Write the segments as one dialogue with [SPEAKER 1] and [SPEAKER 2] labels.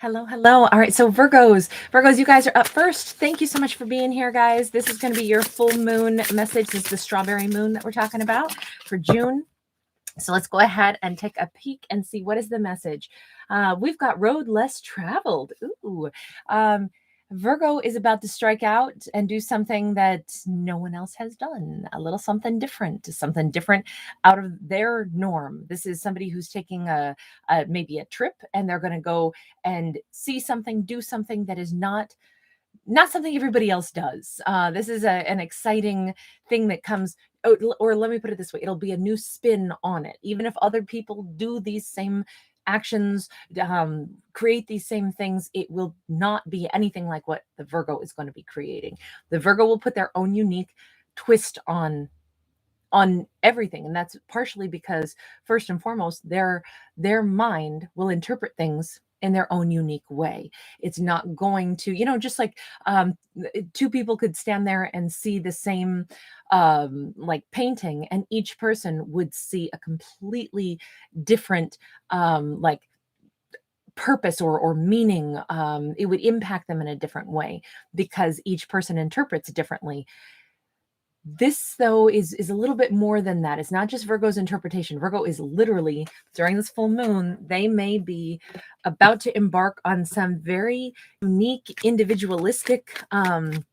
[SPEAKER 1] Hello, hello. All right, so Virgos, you guys are up first. Thank you so much for being here, guys. This is going to be your full moon message. This is the strawberry moon that we're talking about for June. So let's go ahead and take a peek and see what is the message. We've got road less traveled. Ooh. Virgo is about to strike out and do something that no one else has done. A little something different out of their norm. This is somebody who's taking maybe a trip, and they're going to go and see something, do something that is not something everybody else does. This is an exciting thing that comes, or let me put it this way, it'll be a new spin on it. Even if other people do these same actions, create these same things, it will not be anything like what the Virgo is going to be creating. The Virgo will put their own unique twist on everything, and that's partially because, first and foremost, their mind will interpret things in their own unique way. It's not going to, just like two people could stand there and see the same like painting, and each person would see a completely different like purpose or meaning. It would impact them in a different way because each person interprets differently. This, though, is a little bit more than that. It's not just Virgo's interpretation. Virgo is literally, during this full moon, they may be about to embark on some very unique, individualistic, and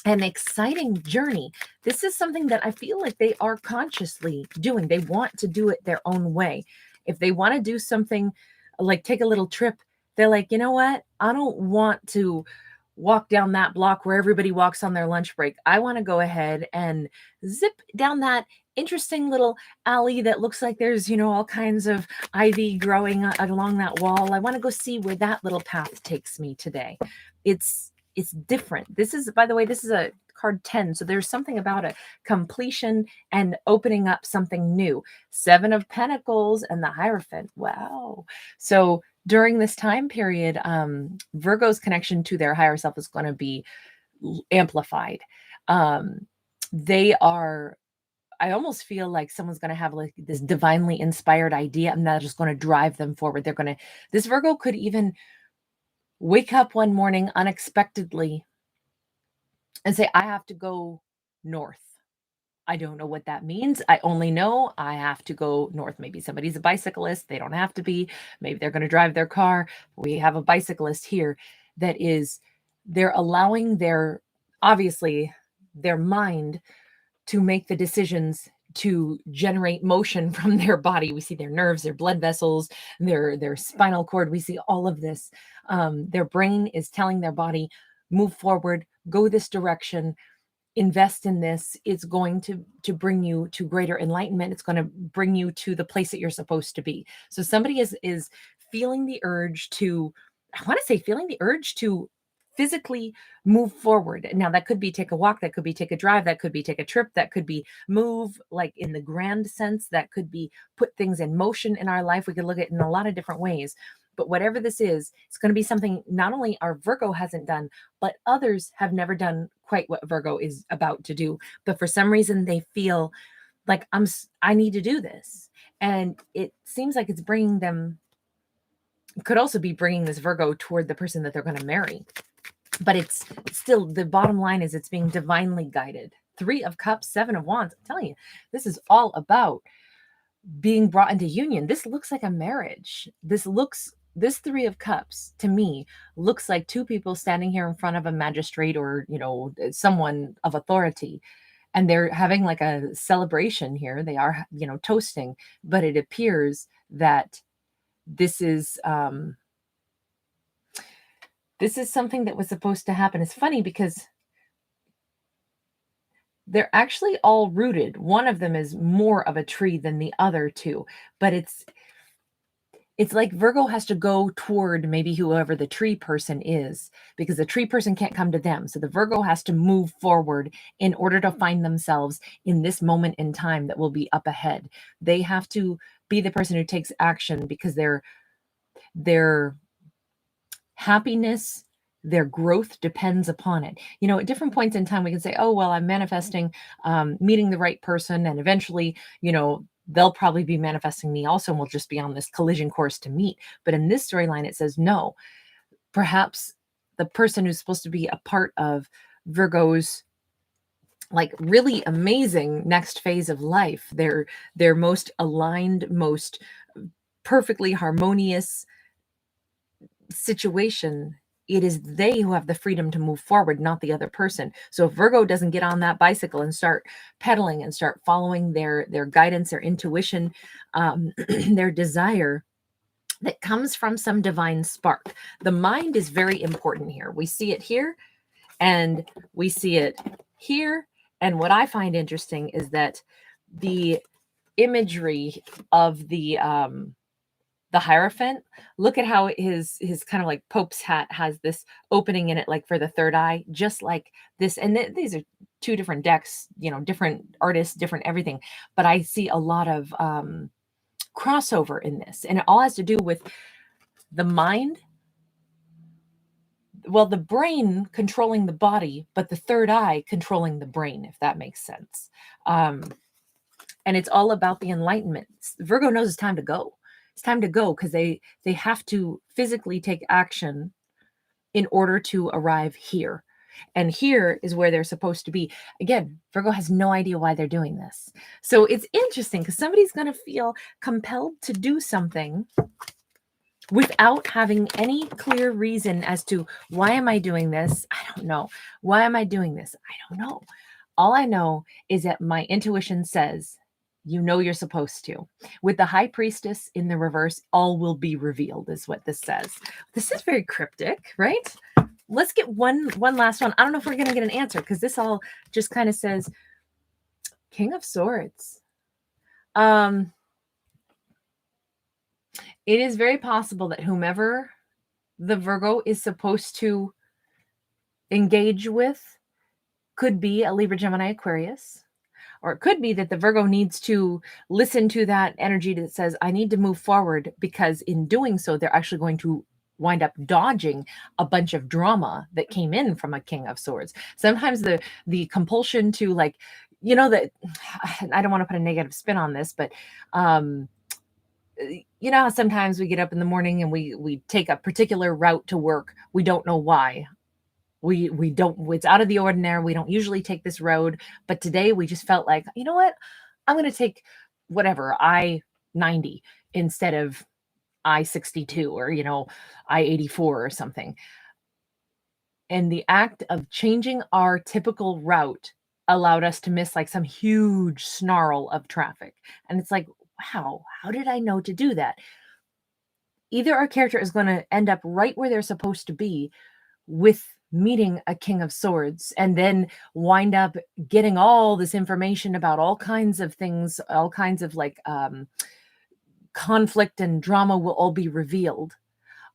[SPEAKER 1] exciting journey. This is something that I feel like they are consciously doing. They want to do it their own way. If they want to do something like take a little trip, they're like, you know what? I don't want to walk down that block where everybody walks on their lunch break. I want to go ahead and zip down that interesting little alley that looks like there's, all kinds of ivy growing along that wall. I want to go see where that little path takes me today. It's different. This is, by the way, this is a card 10. So there's something about a completion and opening up something new. 7 of Pentacles and the Hierophant. Wow. So during this time period, Virgo's connection to their higher self is going to be amplified. They are, I almost feel like someone's going to have like this divinely inspired idea, and that's just going to drive them forward. This Virgo could even wake up one morning unexpectedly and say, I have to go north. I don't know what that means. I only know I have to go north. Maybe somebody's a bicyclist. They don't have to be. Maybe they're going to drive their car. We have a bicyclist here that is, they're allowing obviously their mind to make the decisions to generate motion from their body. We see their nerves, their blood vessels, their spinal cord. We see all of this. Their brain is telling their body, move forward, go this direction, invest in this. It's going to bring you to greater enlightenment. It's going to bring you to the place that you're supposed to be. So somebody is feeling the urge to, feeling the urge to physically move forward. Now that could be take a walk, that could be take a drive, that could be take a trip, that could be move like in the grand sense, that could be put things in motion in our life. We could look at it in a lot of different ways. But whatever this is, it's going to be something not only our Virgo hasn't done, but others have never done quite what Virgo is about to do. But for some reason, they feel like I need to do this. And it seems like it's bringing them, could also be bringing this Virgo toward the person that they're going to marry. But it's still, the bottom line is it's being divinely guided. 3 of Cups, 7 of Wands. I'm telling you, this is all about being brought into union. This looks like a marriage. This 3 of Cups to me looks like 2 people standing here in front of a magistrate or, someone of authority, and they're having like a celebration here. They are, toasting, but it appears that this is something that was supposed to happen. It's funny because they're actually all rooted. One of them is more of a tree than the other 2, but it's like Virgo has to go toward maybe whoever the tree person is, because the tree person can't come to them. So the Virgo has to move forward in order to find themselves in this moment in time that will be up ahead. They have to be the person who takes action because their happiness, their growth depends upon it. At different points in time, we can say, oh, well, I'm manifesting meeting the right person, and eventually, they'll probably be manifesting me also, and we'll just be on this collision course to meet. But in this storyline, it says, no, perhaps the person who's supposed to be a part of Virgo's like really amazing next phase of life, their most aligned, most perfectly harmonious situation, it is they who have the freedom to move forward, not the other person. So if Virgo doesn't get on that bicycle and start pedaling and start following their guidance, their intuition, their desire that comes from some divine spark. The mind is very important here. We see it here and we see it here. And what I find interesting is that the imagery of the Hierophant, look at how his kind of like Pope's hat has this opening in it, like for the third eye, just like this. And these are two different decks, different artists, different everything. But I see a lot of crossover in this. And it all has to do with the mind. Well, the brain controlling the body, but the third eye controlling the brain, if that makes sense. And it's all about the enlightenment. Virgo knows it's time to go. It's time to go because they have to physically take action in order to arrive here. And here is where they're supposed to be. Again, Virgo has no idea why they're doing this. So it's interesting because somebody's going to feel compelled to do something without having any clear reason as to why am I doing this? I don't know. Why am I doing this? I don't know. All I know is that my intuition says, you're supposed to. With the High Priestess in the reverse, all will be revealed is what this says. This is very cryptic, right? Let's get one last one. I don't know if we're going to get an answer because this all just kind of says King of Swords. It is very possible that whomever the Virgo is supposed to engage with could be a Libra, Gemini, Aquarius. Or it could be that the Virgo needs to listen to that energy that says, I need to move forward, because in doing so, they're actually going to wind up dodging a bunch of drama that came in from a King of Swords. Sometimes the compulsion to that, I don't want to put a negative spin on this, but how sometimes we get up in the morning and we take a particular route to work. We don't know why. We don't, it's out of the ordinary. We don't usually take this road, but today we just felt like, you know what? I'm going to take whatever, I-90 instead of I-62 or, I-84 or something. And the act of changing our typical route allowed us to miss like some huge snarl of traffic. And it's like, wow, how did I know to do that? Either our character is going to end up right where they're supposed to be with meeting a King of Swords and then wind up getting all this information about all kinds of things, all kinds of conflict and drama will all be revealed.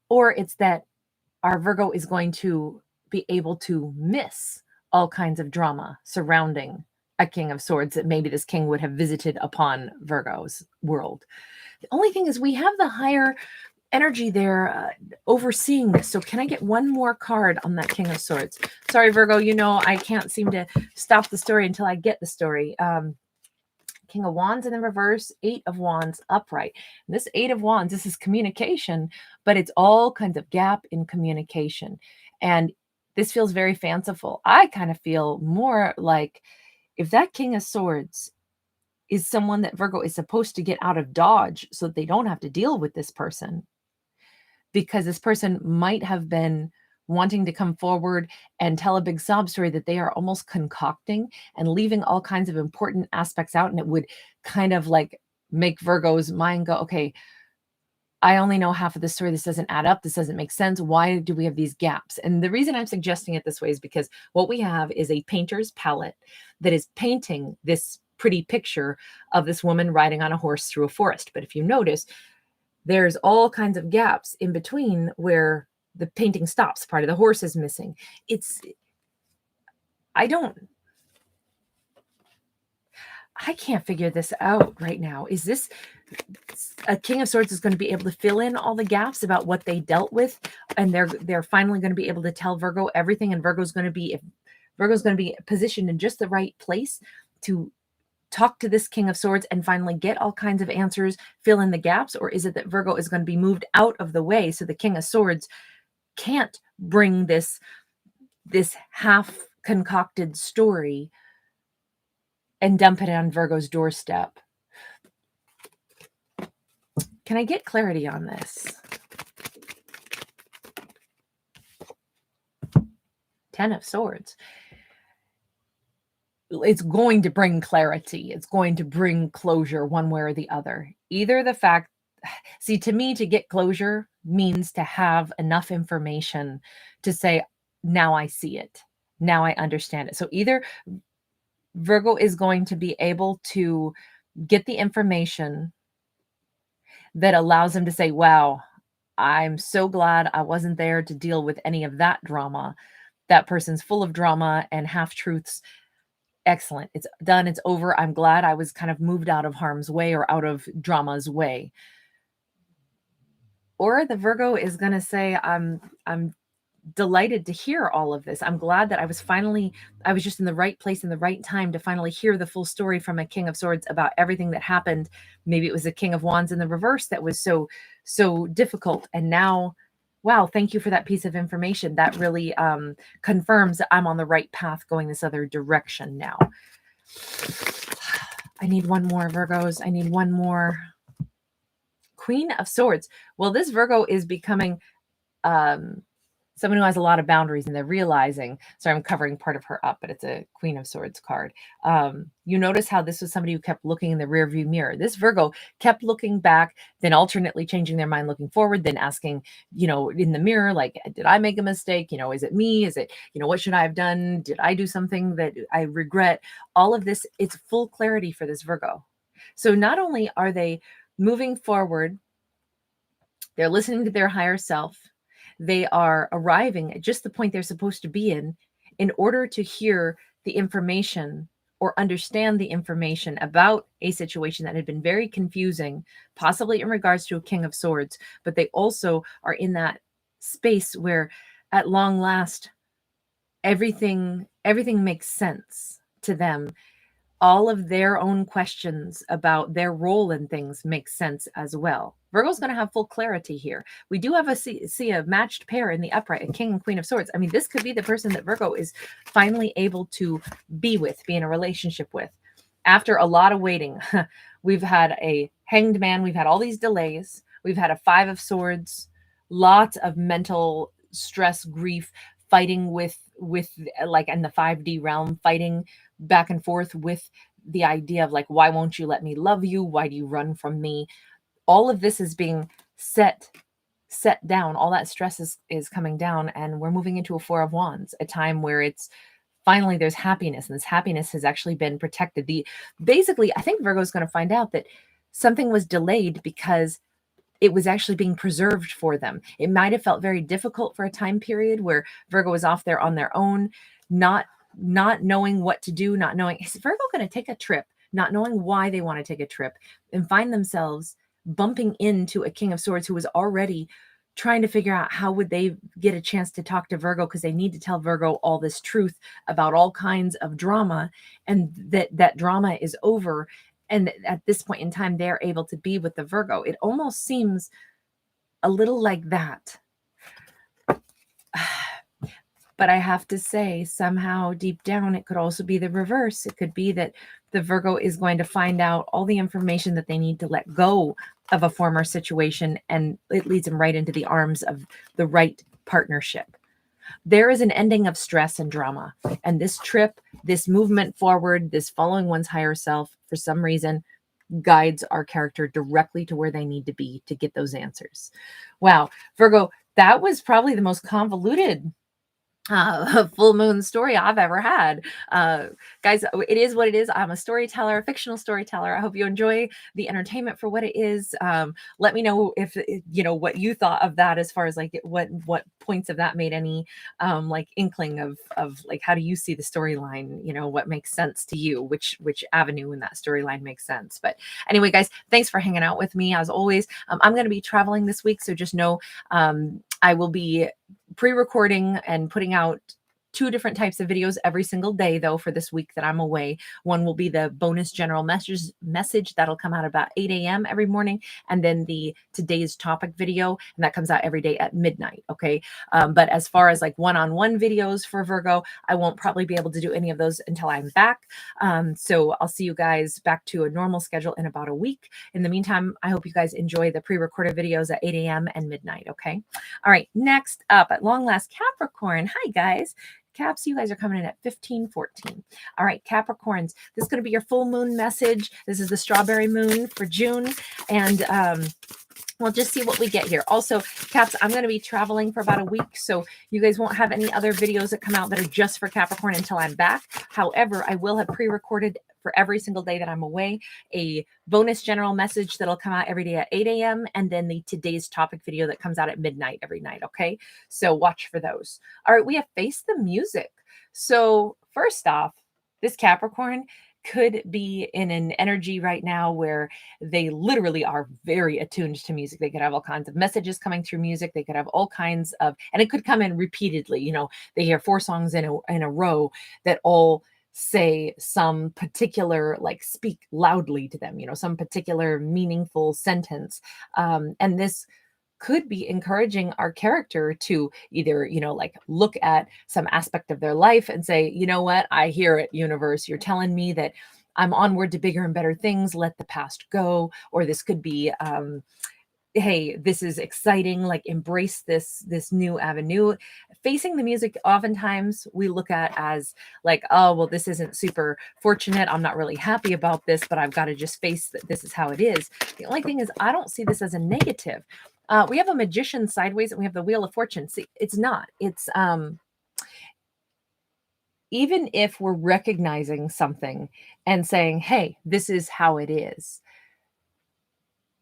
[SPEAKER 1] Or it's that our Virgo is going to be able to miss all kinds of drama surrounding a King of Swords that maybe this king would have visited upon Virgo's world. The only thing is we have the higher energy there overseeing this. So can I get one more card on that King of Swords? Sorry, Virgo, I can't seem to stop the story until I get the story. King of Wands in the reverse, 8 of Wands upright. And this 8 of Wands, this is communication, but it's all kinds of gap in communication. And this feels very fanciful. I kind of feel more like if that King of Swords is someone that Virgo is supposed to get out of dodge so that they don't have to deal with this person, because this person might have been wanting to come forward and tell a big sob story that they are almost concocting and leaving all kinds of important aspects out. And it would kind of like make Virgo's mind go, okay, I only know half of the story. This doesn't add up. This doesn't make sense. Why do we have these gaps? And the reason I'm suggesting it this way is because what we have is a painter's palette that is painting this pretty picture of this woman riding on a horse through a forest. But if you notice, there's all kinds of gaps in between where the painting stops. Part of the horse is missing. I can't figure this out right now. Is this a King of Swords is going to be able to fill in all the gaps about what they dealt with, and they're finally going to be able to tell Virgo everything, and Virgo's going to be positioned in just the right place to talk to this King of Swords and finally get all kinds of answers, fill in the gaps? Or is it that Virgo is going to be moved out of the way so the King of Swords can't bring this half concocted story and dump it on Virgo's doorstep. Can I get clarity on this? 10 of Swords. It's going to bring clarity. It's going to bring closure one way or the other. Either the fact, see, to me, to get closure means to have enough information to say, now I see it. Now I understand it. So either Virgo is going to be able to get the information that allows him to say, wow, I'm so glad I wasn't there to deal with any of that drama. That person's full of drama and half-truths. Excellent. It's done. It's over. I'm glad I was kind of moved out of harm's way or out of drama's way. Or the Virgo is going to say, I'm delighted to hear all of this. I'm glad that I was just in the right place in the right time to finally hear the full story from a King of Swords about everything that happened. Maybe it was a King of Wands in the reverse that was so difficult. And now, wow, thank you for that piece of information. That really confirms that I'm on the right path going this other direction now. I need one more, Virgos. I need one more. Queen of Swords. Well, this Virgo is becoming someone who has a lot of boundaries, and they're realizing, sorry, I'm covering part of her up, but it's a Queen of Swords card. You notice how this was somebody who kept looking in the rearview mirror. This Virgo kept looking back, then alternately changing their mind, looking forward, then asking, in the mirror, like, did I make a mistake? Is it me? Is it, what should I have done? Did I do something that I regret? All of this, it's full clarity for this Virgo. So not only are they moving forward, they're listening to their higher self. They are arriving at just the point they're supposed to be in order to hear the information or understand the information about a situation that had been very confusing, possibly in regards to a King of Swords, but they also are in that space where at long last, everything makes sense to them. All of their own questions about their role in things make sense as well. Virgo's going to have full clarity here. We do have see a matched pair in the upright, a King and Queen of Swords. I mean, this could be the person that Virgo is finally able to be in a relationship with. After a lot of waiting, we've had a Hanged Man. We've had all these delays. We've had a Five of Swords, lots of mental stress, grief, fighting with like in the 5D realm, fighting back and forth with the idea of like, why won't you let me love you? Why do you run from me? All of this is being set down. All that stress is coming down, and we're moving into a Four of Wands, a time where it's finally there's happiness, and this happiness has actually been protected. Basically, I think Virgo is going to find out that something was delayed because it was actually being preserved for them. It might have felt very difficult for a time period where Virgo was off there on their own, not knowing what to do, not knowing, is Virgo going to take a trip, not knowing why they want to take a trip, and find themselves bumping into a King of Swords who was already trying to figure out how would they get a chance to talk to Virgo, because they need to tell Virgo all this truth about all kinds of drama, and that drama is over. And at this point in time, they're able to be with the Virgo. It almost seems a little like that. But I have to say, somehow deep down, it could also be the reverse. It could be that the Virgo is going to find out all the information that they need to let go of a former situation, and it leads them right into the arms of the right partnership. There is an ending of stress and drama. And this trip, this movement forward, this following one's higher self, for some reason, guides our character directly to where they need to be to get those answers. Wow, Virgo, that was probably the most convoluted full moon story I've ever had. Guys, it is what it is. I'm a storyteller, a fictional storyteller. I hope you enjoy the entertainment for what it is. Let me know if what you thought of that, as far as like what points of that made any like inkling of like, how do you see the storyline? What makes sense to you, which avenue in that storyline makes sense. But anyway, guys, thanks for hanging out with me as always. I'm going to be traveling this week, so just know I will be pre-recording and putting out 2 different types of videos every single day, though, for this week that I'm away. One will be the bonus general message that'll come out about 8 a.m. every morning, and then the today's topic video, and that comes out every day at midnight. Okay. But as far as like one-on-one videos for Virgo, I won't probably be able to do any of those until I'm back. So I'll see you guys back to a normal schedule in about a week. In the meantime, I hope you guys enjoy the pre-recorded videos at 8 a.m. and midnight. Okay. All right. Next up, at long last, Capricorn. Hi, guys. Caps, you guys are coming in at 1514. All right, Capricorns, this is going to be your full moon message. This is the strawberry moon for June. And we'll just see what we get here. Also, Caps, I'm going to be traveling for about a week, so you guys won't have any other videos that come out that are just for Capricorn until I'm back. However, I will have pre-recorded for every single day that I'm away a bonus general message that'll come out every day at 8 a.m. and then the today's topic video that comes out at midnight every night. Okay, so watch for those. All right, we have Face the Music. So first off, this Capricorn could be in an energy right now where they literally are very attuned to music. They could have all kinds of messages coming through music. They could have all kinds of, and it could come in repeatedly. You know, they hear 4 songs in a row that all say some particular, like, speak loudly to them, you know, some particular meaningful sentence. And this could be encouraging our character to either, you know, like look at some aspect of their life and say, you know what, I hear it, universe. You're telling me that I'm onward to bigger and better things. Let the past go. Or this could be, hey, this is exciting, like embrace this new avenue. Facing the music, oftentimes we look at as like, oh, well, this isn't super fortunate. I'm not really happy about this, but I've got to just face that this is how it is. The only thing is, I don't see this as a negative. We have a Magician sideways and we have the Wheel of Fortune. See, it's not. It's even if we're recognizing something and saying, hey, this is how it is,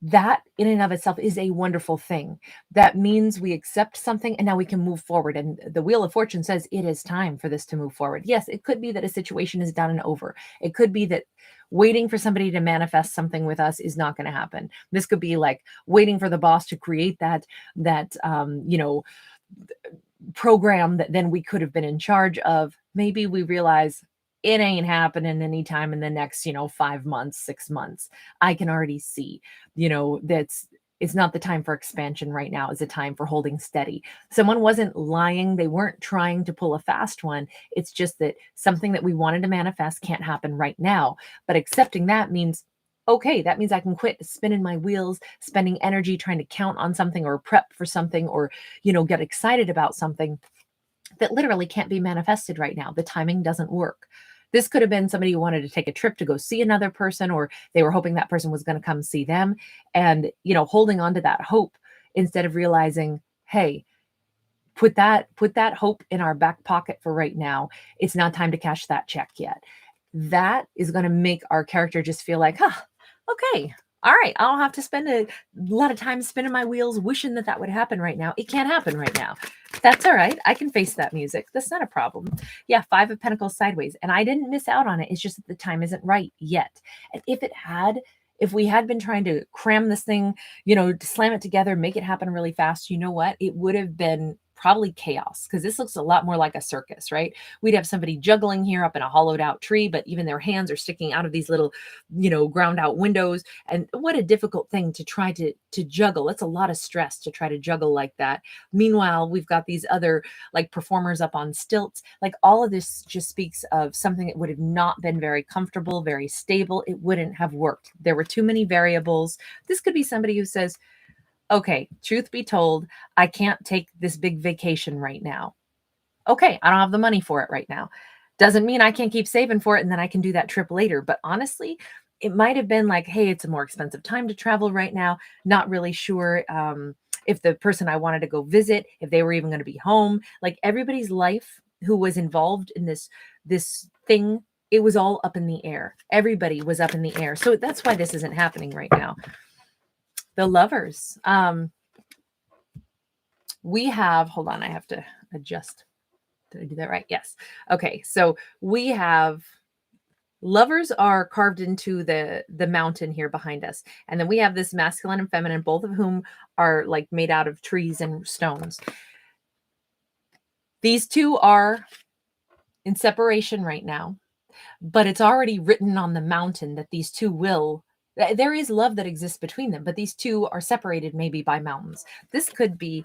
[SPEAKER 1] that in and of itself is a wonderful thing. That means we accept something and now we can move forward. And the Wheel of Fortune says it is time for this to move forward. Yes, it could be that a situation is done and over. It could be that waiting for somebody to manifest something with us is not going to happen. This could be like waiting for the boss to create that you know, program that then we could have been in charge of. Maybe we realize it ain't happening anytime in the next, you know, 5 months, 6 months. I can already see, you know, it's not the time for expansion right now. It's a time for holding steady. Someone wasn't lying. They weren't trying to pull a fast one. It's just that something that we wanted to manifest can't happen right now. But accepting that means, okay, that means I can quit spinning my wheels, spending energy trying to count on something or prep for something or, you know, get excited about something that literally can't be manifested right now. The timing doesn't work. This could have been somebody who wanted to take a trip to go see another person, or they were hoping that person was going to come see them, and, you know, holding on to that hope instead of realizing, hey, put that hope in our back pocket for right now. It's not time to cash that check yet. That is going to make our character just feel like, okay, all right, I don't have to spend a lot of time spinning my wheels wishing that would happen right now. It can't happen right now. That's all right. I can face that music. That's not a problem. Yeah, 5 of Pentacles sideways. And I didn't miss out on it. It's just that the time isn't right yet. And if we had been trying to cram this thing, you know, to slam it together, make it happen really fast, you know what? It would have been probably chaos, because this looks a lot more like a circus, right? We'd have somebody juggling here up in a hollowed out tree, but even their hands are sticking out of these little, you know, ground out windows. And what a difficult thing to try to juggle. That's a lot of stress to try to juggle like that. Meanwhile, we've got these other like performers up on stilts. Like, all of this just speaks of something that would have not been very comfortable, very stable. It wouldn't have worked. There were too many variables. This could be somebody who says, okay, truth be told, I can't take this big vacation right now. Okay, I don't have the money for it right now. Doesn't mean I can't keep saving for it and then I can do that trip later. But honestly, it might have been like, hey, it's a more expensive time to travel right now. Not really sure if the person I wanted to go visit, if they were even going to be home. Like, everybody's life who was involved in this thing, it was all up in the air. Everybody was up in the air. So that's why this isn't happening right now. The Lovers. We have, hold on, I have to adjust. Did I do that right? Yes. Okay. So we have Lovers are carved into the mountain here behind us. And then we have this masculine and feminine, both of whom are like made out of trees and stones. These two are in separation right now, but it's already written on the mountain that these two will, there is love that exists between them, but these two are separated maybe by mountains. This could be,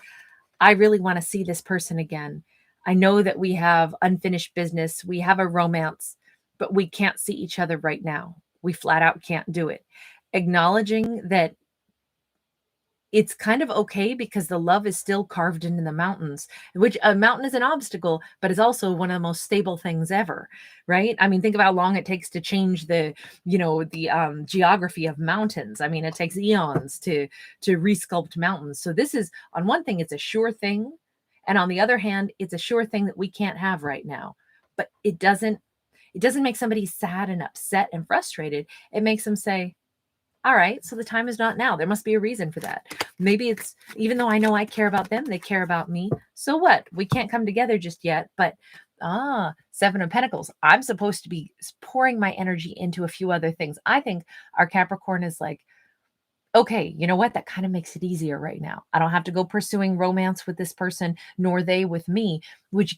[SPEAKER 1] I really want to see this person again. I know that we have unfinished business. We have a romance, but we can't see each other right now. We flat out can't do it. Acknowledging that it's kind of okay because the love is still carved into the mountains, which a mountain is an obstacle, but is also one of the most stable things ever, right? I mean, think of how long it takes to change the, the geography of mountains. I mean, it takes eons to resculpt mountains. So this is, on one thing, it's a sure thing. And on the other hand, it's a sure thing that we can't have right now. But it doesn't make somebody sad and upset and frustrated. It makes them say, all right, so the time is not now. There must be a reason for that. Maybe it's, even though I know I care about them, they care about me. So what? We can't come together just yet. But Seven of Pentacles. I'm supposed to be pouring my energy into a few other things. I think our Capricorn is like, okay, you know what? That kind of makes it easier right now. I don't have to go pursuing romance with this person, nor they with me, which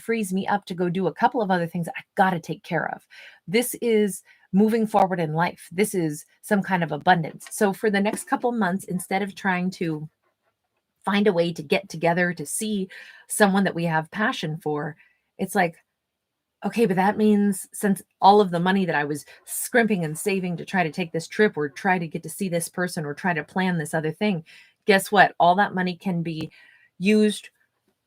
[SPEAKER 1] frees me up to go do a couple of other things I got to take care of. This is moving forward in life. This is some kind of abundance. So for the next couple months, instead of trying to find a way to get together to see someone that we have passion for, it's like, okay, but that means since all of the money that I was scrimping and saving to try to take this trip or try to get to see this person or try to plan this other thing, guess what? All that money can be used,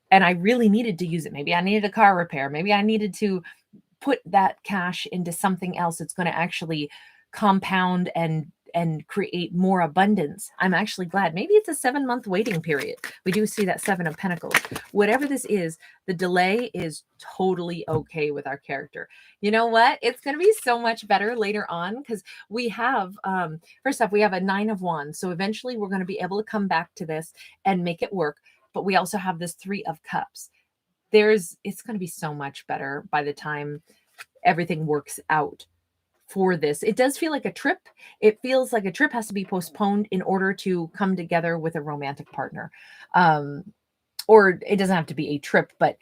[SPEAKER 1] and I really needed to use it. Maybe I needed a car repair. Maybe I needed to put that cash into something else that's going to actually compound and create more abundance. I'm actually glad. Maybe it's a 7-month waiting period. We do see that 7 of Pentacles. Whatever this is, the delay is totally okay with our character. You know what? It's going to be so much better later on because we have, first off, we have a 9 of Wands. So eventually we're going to be able to come back to this and make it work. But we also have this 3 of Cups. It's going to be so much better by the time everything works out for this. It does feel like a trip. It feels like a trip has to be postponed in order to come together with a romantic partner. Or it doesn't have to be a trip, but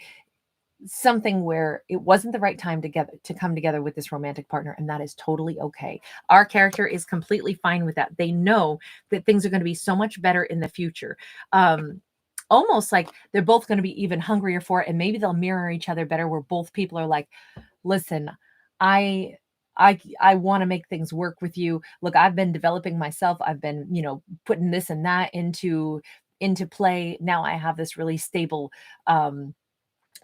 [SPEAKER 1] something where it wasn't the right time to come together with this romantic partner, and that is totally okay. Our character is completely fine with that. They know that things are going to be so much better in the future. Almost like they're both going to be even hungrier for it, and maybe they'll mirror each other better, where both people are like, listen, I want to make things work with you. Look, I've been developing myself. I've been, putting this and that into play. Now I have this really stable,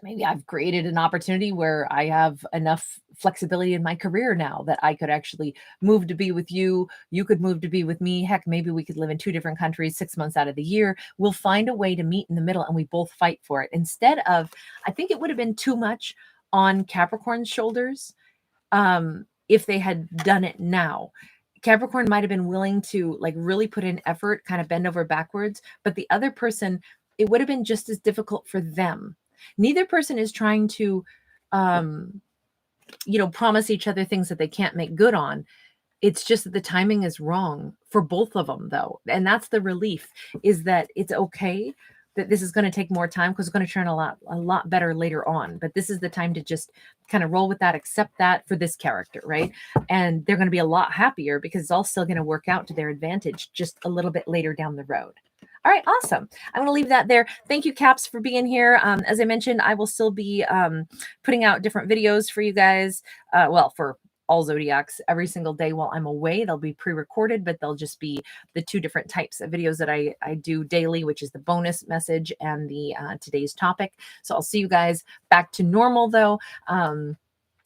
[SPEAKER 1] maybe I've created an opportunity where I have enough flexibility in my career now that I could actually move to be with you. You could move to be with me. Heck, maybe we could live in 2 different countries 6 months out of the year. We'll find a way to meet in the middle and we both fight for it. Instead of, I think it would have been too much on Capricorn's shoulders if they had done it now. Capricorn might have been willing to like really put in effort, kind of bend over backwards, but the other person, it would have been just as difficult for them. Neither person is trying to, promise each other things that they can't make good on. It's just that the timing is wrong for both of them, though. And that's the relief, is that it's okay that this is going to take more time because it's going to turn a lot better later on. But this is the time to just kind of roll with that, accept that for this character, right? And they're going to be a lot happier because it's all still going to work out to their advantage just a little bit later down the road. All right, awesome. I'm going to leave that there. Thank you, Caps, for being here. As I mentioned, I will still be putting out different videos for you guys. For all zodiacs every single day while I'm away. They'll be pre-recorded, but they'll just be the 2 different types of videos that I do daily, which is the bonus message and the today's topic. So I'll see you guys back to normal, though.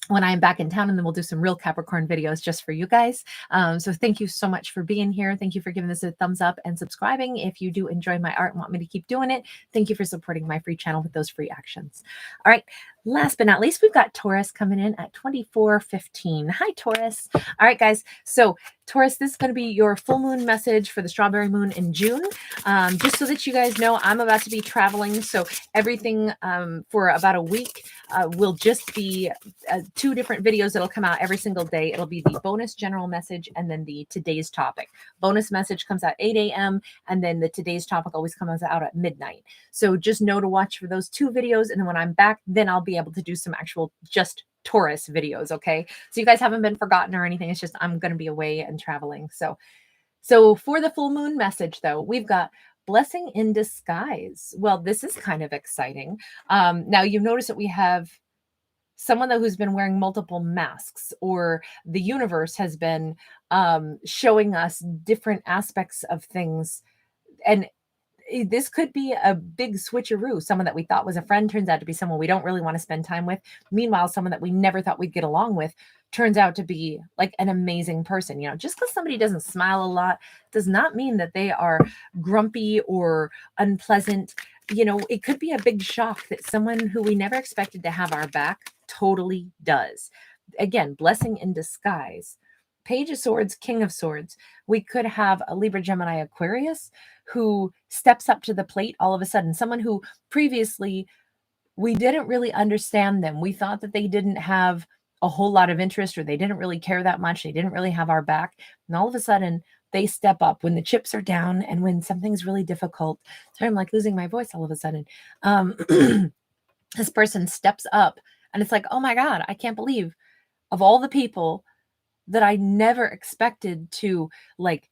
[SPEAKER 1] When I'm back in town, and then we'll do some real Capricorn videos just for you guys. So thank you so much for being here. Thank you for giving this a thumbs up and subscribing. If you do enjoy my art and want me to keep doing it, thank you for supporting my free channel with those free actions. All right. Last but not least, we've got Taurus coming in at 24:15. Hi, Taurus. All right, guys. So Taurus, this is going to be your full moon message for the strawberry moon in June. Just so that you guys know, I'm about to be traveling. So everything for about a week will just be 2 different videos that'll come out every single day. It'll be the bonus general message and then the today's topic. Bonus message comes out 8 a.m. and then the today's topic always comes out at midnight. So just know to watch for those 2 videos. And then when I'm back, then I'll be able to do some actual just Taurus videos. Okay. So you guys haven't been forgotten or anything. It's just, I'm going to be away and traveling. So for the full moon message though, we've got blessing in disguise. Well, this is kind of exciting. Now you've noticed that we have someone who's been wearing multiple masks, or the universe has been showing us different aspects of things. And this could be a big switcheroo. Someone that we thought was a friend turns out to be someone we don't really want to spend time with. Meanwhile, someone that we never thought we'd get along with turns out to be like an amazing person. You know, just because somebody doesn't smile a lot does not mean that they are grumpy or unpleasant. You know, it could be a big shock that someone who we never expected to have our back totally does. Again, blessing in disguise. Page of Swords, King of Swords. We could have a Libra, Gemini, Aquarius who steps up to the plate all of a sudden. Someone who previously we didn't really understand them. We thought that they didn't have a whole lot of interest, or they didn't really care that much. They didn't really have our back. And all of a sudden they step up when the chips are down and when something's really difficult. Sorry, I'm like losing my voice all of a sudden. This person steps up and it's like, oh my God, I can't believe of all the people that I never expected to like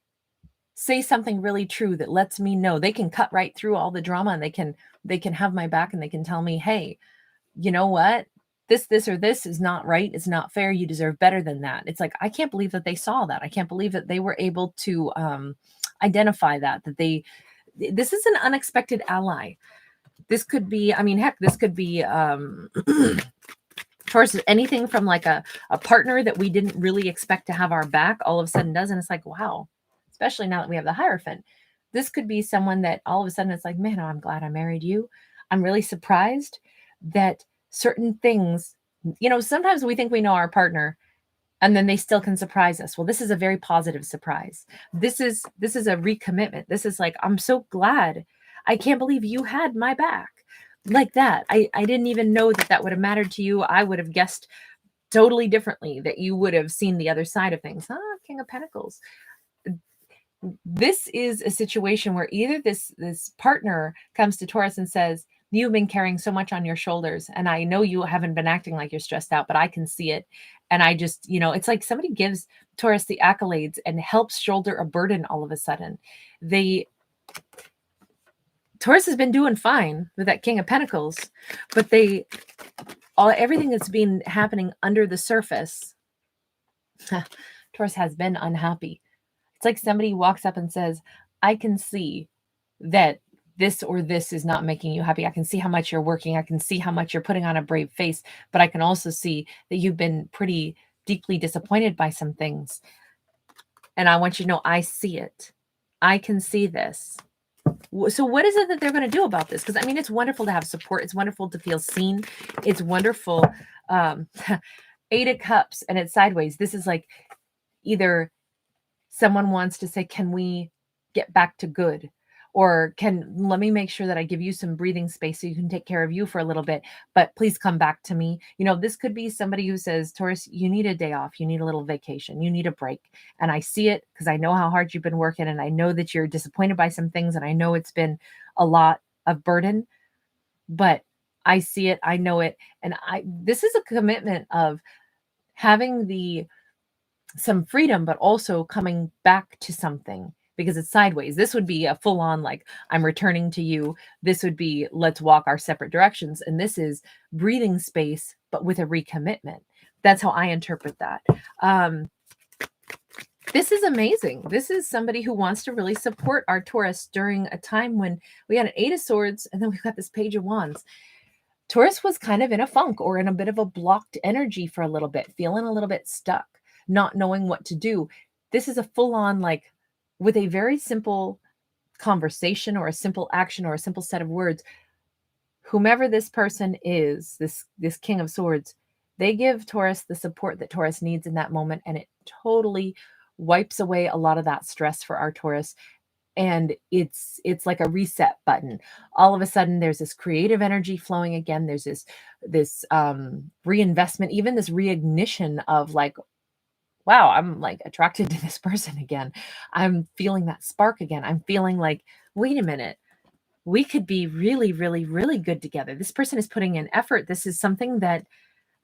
[SPEAKER 1] say something really true that lets me know they can cut right through all the drama, and they can have my back, and they can tell me, hey, you know what? This or this is not right. It's not fair. You deserve better than that. It's like, I can't believe that they saw that. I can't believe that they were able to identify that this is an unexpected ally. This could be, I mean, heck, this could be Taurus, anything from like a partner that we didn't really expect to have our back all of a sudden does. And it's like, wow, especially now that we have the Hierophant. This could be someone that all of a sudden it's like, man, I'm glad I married you. I'm really surprised that certain things, you know, sometimes we think we know our partner and then they still can surprise us. Well, this is a very positive surprise. This is a recommitment. This is like, I'm so glad. I can't believe you had my back like that. I didn't even know that would have mattered to you. I would have guessed totally differently that you would have seen the other side of things. King of Pentacles. This is a situation where either this partner comes to Taurus and says, you've been carrying so much on your shoulders, and I know you haven't been acting like you're stressed out, but I can see it. And I just, you know, it's like somebody gives Taurus the accolades and helps shoulder a burden all of a sudden. Taurus has been doing fine with that King of Pentacles, but everything that's been happening under the surface, Taurus has been unhappy. It's like somebody walks up and says, I can see that this or this is not making you happy. I can see how much you're working. I can see how much you're putting on a brave face, but I can also see that you've been pretty deeply disappointed by some things. And I want you to know, I see it. I can see this. So what is it that they're going to do about this? Because I mean, it's wonderful to have support. It's wonderful to feel seen. It's wonderful. 8 of Cups and it's sideways. This is like either someone wants to say, can we get back to good? Or let me make sure that I give you some breathing space so you can take care of you for a little bit, but please come back to me. You know, this could be somebody who says, Taurus, you need a day off. You need a little vacation. You need a break. And I see it because I know how hard you've been working, and I know that you're disappointed by some things, and I know it's been a lot of burden, but I see it. I know it. And this is a commitment of having some freedom, but also coming back to something. Because it's sideways. This would be a full on, like, I'm returning to you. This would be, let's walk our separate directions. And this is breathing space, but with a recommitment. That's how I interpret that. This is amazing. This is somebody who wants to really support our Taurus during a time when we had an 8 of Swords and then we've got this Page of Wands. Taurus was kind of in a funk or in a bit of a blocked energy for a little bit, feeling a little bit stuck, not knowing what to do. This is a full on, like, with a very simple conversation or a simple action or a simple set of words, whomever this person is, this King of Swords, they give Taurus the support that Taurus needs in that moment, and it totally wipes away a lot of that stress for our Taurus. And it's like a reset button. All of a sudden there's this creative energy flowing again. There's this reinvestment, even this reignition of like, wow, I'm like attracted to this person again. I'm feeling that spark again. I'm feeling like, wait a minute, we could be really, really, really good together. This person is putting in effort. This is something that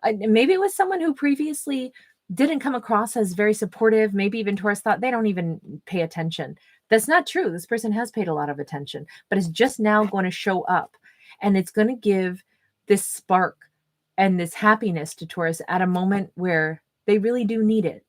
[SPEAKER 1] maybe it was someone who previously didn't come across as very supportive. Maybe even Taurus thought they don't even pay attention. That's not true. This person has paid a lot of attention, but it's just now going to show up, and it's going to give this spark and this happiness to Taurus at a moment where they really do need it.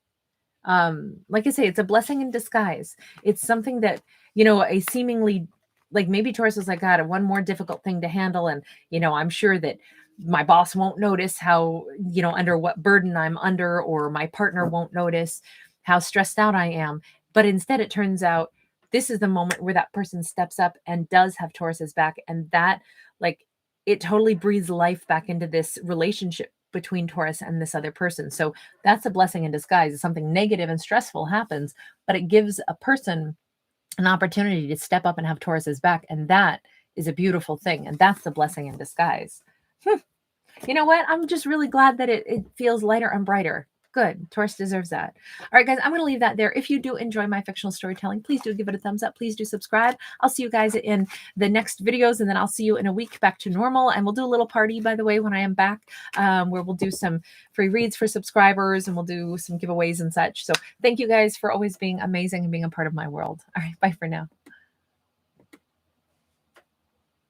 [SPEAKER 1] Like I say, it's a blessing in disguise. It's something that, a seemingly, like, maybe Taurus is like, God, one more difficult thing to handle. And, I'm sure that my boss won't notice how, under what burden I'm under, or my partner won't notice how stressed out I am. But instead, it turns out this is the moment where that person steps up and does have Taurus's back. And that, like, it totally breathes life back into this relationship between Taurus and this other person. So that's a blessing in disguise. Something negative and stressful happens, but it gives a person an opportunity to step up and have Taurus's back. And that is a beautiful thing. And that's the blessing in disguise. You know what? I'm just really glad that it feels lighter and brighter. Good. Taurus deserves that. All right, guys, I'm going to leave that there. If you do enjoy my fictional storytelling, please do give it a thumbs up. Please do subscribe. I'll see you guys in the next videos, and then I'll see you in a week back to normal. And we'll do a little party, by the way, when I am back, where we'll do some free reads for subscribers, and we'll do some giveaways and such. So thank you guys for always being amazing and being a part of my world. All right, bye for now.